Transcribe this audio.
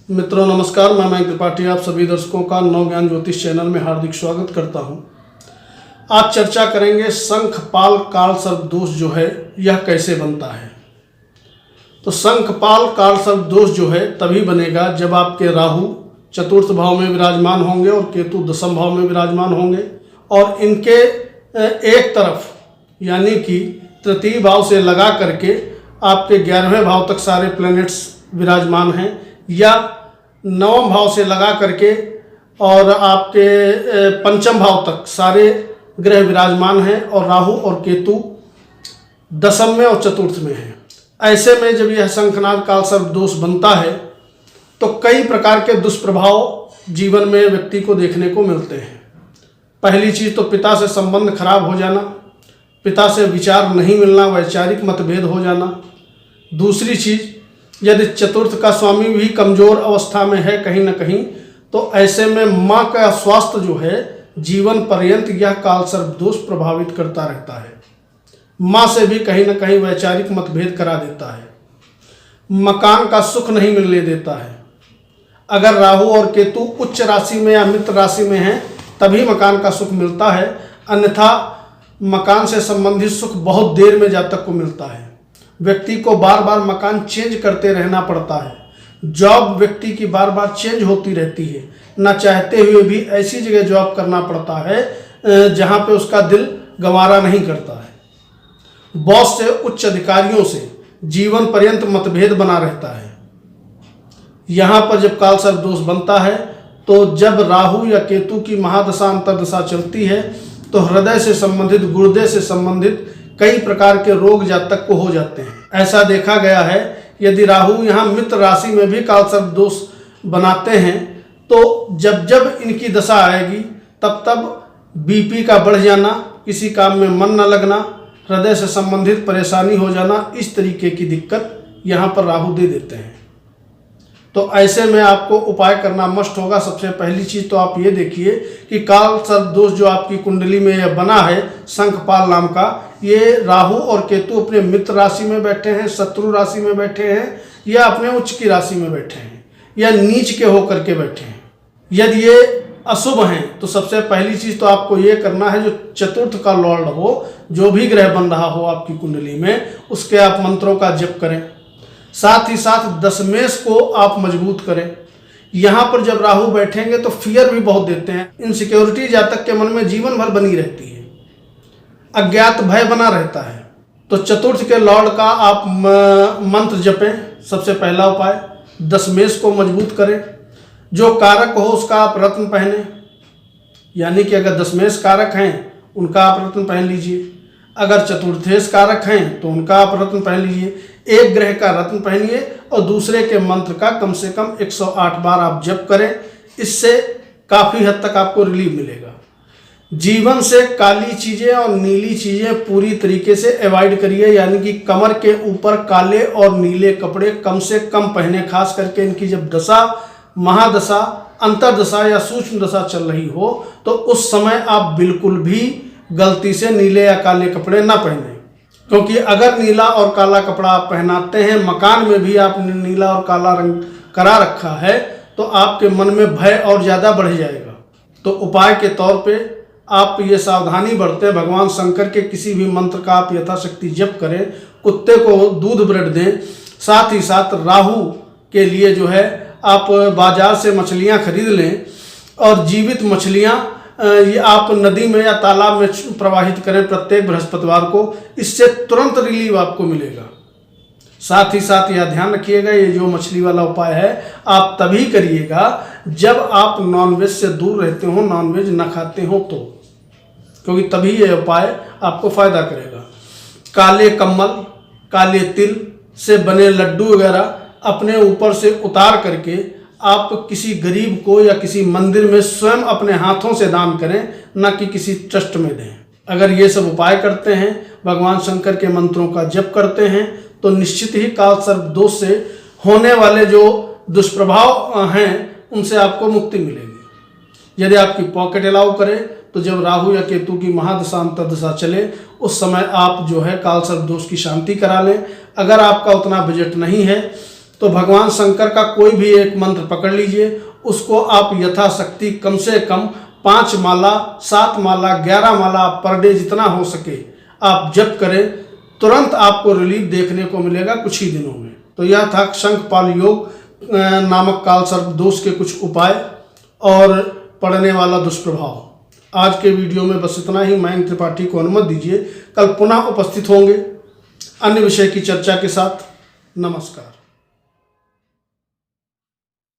मित्रों नमस्कार, मैं मयंक त्रिपाठी आप सभी दर्शकों का नव ज्ञान ज्योतिष चैनल में हार्दिक स्वागत करता हूं। आज चर्चा करेंगे शंखपाल काल सर्प दोष जो है यह कैसे बनता है। तो शंखपाल काल सर्प दोष जो है तभी बनेगा जब आपके राहु चतुर्थ भाव में विराजमान होंगे और केतु दशम भाव में विराजमान होंगे और इनके एक तरफ यानी कि तृतीय भाव से लगा करके आपके 11वें भाव तक सारे प्लैनेट्स विराजमान हैं, या नवम भाव से लगा करके और आपके पंचम भाव तक सारे ग्रह विराजमान हैं और राहु और केतु दशम में और चतुर्थ में हैं। ऐसे में जब यह शंखनाद काल सर्प दोष बनता है तो कई प्रकार के दुष्प्रभाव जीवन में व्यक्ति को देखने को मिलते हैं। पहली चीज़ तो पिता से संबंध खराब हो जाना, पिता से विचार नहीं मिलना, वैचारिक मतभेद हो जाना। दूसरी चीज़, यदि चतुर्थ का स्वामी भी कमजोर अवस्था में है कहीं ना कहीं, तो ऐसे में माँ का स्वास्थ्य जो है जीवन पर्यंत यह काल सर्प दोष प्रभावित करता रहता है। माँ से भी कहीं ना कहीं वैचारिक मतभेद करा देता है, मकान का सुख नहीं मिलने देता है। अगर राहु और केतु उच्च राशि में या मित्र राशि में हैं तभी मकान का सुख मिलता है, अन्यथा मकान से संबंधित सुख बहुत देर में जातक को मिलता है। व्यक्ति को बार बार मकान चेंज करते रहना पड़ता है। जॉब व्यक्ति की बार बार चेंज होती रहती है, ना चाहते हुए भी ऐसी जगह जॉब करना पड़ता है जहां पे उसका दिल गंवारा नहीं करता है। बॉस से उच्च अधिकारियों से जीवन पर्यंत मतभेद बना रहता है। यहाँ पर जब काल सर्प दोष बनता है तो जब राहु या केतु की महादशा अंतर्दशा चलती है तो हृदय से संबंधित, गुर्दे से संबंधित कई प्रकार के रोग जातक को हो जाते हैं। ऐसा देखा गया है यदि राहु यहाँ मित्र राशि में भी काल सर्प दोष बनाते हैं तो जब जब इनकी दशा आएगी तब तब बीपी का बढ़ जाना, किसी काम में मन न लगना, हृदय से संबंधित परेशानी हो जाना, इस तरीके की दिक्कत यहाँ पर राहु दे देते हैं। तो ऐसे में आपको उपाय करना मस्ट होगा। सबसे पहली चीज़ तो आप ये देखिए कि काल सर्प दोष जो आपकी कुंडली में यह बना है शंखपाल नाम का, ये राहु और केतु अपने मित्र राशि में बैठे हैं, शत्रु राशि में बैठे हैं, या अपने उच्च की राशि में बैठे हैं, या नीच के होकर के बैठे हैं। यदि ये अशुभ हैं तो सबसे पहली चीज़ तो आपको ये करना है, जो चतुर्थ का लॉर्ड हो, जो भी ग्रह बन रहा हो आपकी कुंडली में, उसके आप मंत्रों का जप करें। साथ ही साथ दशमेश को आप मजबूत करें। यहाँ पर जब राहु बैठेंगे तो फियर भी बहुत देते हैं, इनसिक्योरिटी जातक के मन में जीवन भर बनी रहती है, अज्ञात भय बना रहता है। तो चतुर्थ के लॉर्ड का आप मंत्र जपें। सबसे पहला उपाय, दशमेश को मजबूत करें। जो कारक हो उसका आप रत्न पहने, यानी कि अगर दशमेश कारक हैं उनका आप रत्न पहन लीजिए, अगर चतुर्थेश कारक हैं तो उनका आप रत्न पहन लीजिए। एक ग्रह का रत्न पहनिए और दूसरे के मंत्र का कम से कम 108 बार आप जप करें। इससे काफ़ी हद तक आपको रिलीफ मिलेगा। जीवन से काली चीज़ें और नीली चीज़ें पूरी तरीके से अवॉइड करिए, यानी कि कमर के ऊपर काले और नीले कपड़े कम से कम पहने। खास करके इनकी जब दशा, महादशा, अंतर्दशा या सूक्ष्म दशा चल रही हो तो उस समय आप बिल्कुल भी गलती से नीले या काले कपड़े ना पहने, क्योंकि अगर नीला और काला कपड़ा आप पहनाते हैं, मकान में भी आपने नीला और काला रंग करा रखा है, तो आपके मन में भय और ज़्यादा बढ़ जाएगा। तो उपाय के तौर पे आप ये सावधानी बरतें, भगवान शंकर के किसी भी मंत्र का आप यथाशक्ति जप करें, कुत्ते को दूध ब्रेड दें। साथ ही साथ राहु के लिए जो है आप बाजार से मछलियाँ खरीद लें और जीवित मछलियाँ ये आप नदी में या तालाब में प्रवाहित करें प्रत्येक बृहस्पतिवार को। इससे तुरंत रिलीफ आपको मिलेगा। साथ ही साथ यह ध्यान रखिएगा, ये जो मछली वाला उपाय है आप तभी करिएगा जब आप नॉनवेज से दूर रहते हो, नॉनवेज न खाते हो तो, क्योंकि तभी यह उपाय आपको फायदा करेगा। काले कम्बल, काले तिल से बने लड्डू वगैरह अपने ऊपर से उतार करके आप किसी गरीब को या किसी मंदिर में स्वयं अपने हाथों से दान करें, न कि किसी ट्रस्ट में दें। अगर ये सब उपाय करते हैं, भगवान शंकर के मंत्रों का जप करते हैं, तो निश्चित ही काल सर्प दोष से होने वाले जो दुष्प्रभाव हैं उनसे आपको मुक्ति मिलेगी। यदि आपकी पॉकेट अलाउ करे तो जब राहु या केतु की महादशा अंतर्दशा चले उस समय आप जो है काल सर्प दोष की शांति करा लें। अगर आपका उतना बजट नहीं है तो भगवान शंकर का कोई भी एक मंत्र पकड़ लीजिए, उसको आप यथाशक्ति कम से कम 5 माला, 7 माला, 11 माला पर डे जितना हो सके आप जप करें, तुरंत आपको रिलीफ देखने को मिलेगा कुछ ही दिनों में। तो यह था शंखपाल योग नामक काल सर्प दोष के कुछ उपाय और पड़ने वाला दुष्प्रभाव। आज के वीडियो में बस इतना ही। मयंक त्रिपाठी को अनुमति दीजिए, कल पुनः उपस्थित होंगे अन्य विषय की चर्चा के साथ। नमस्कार।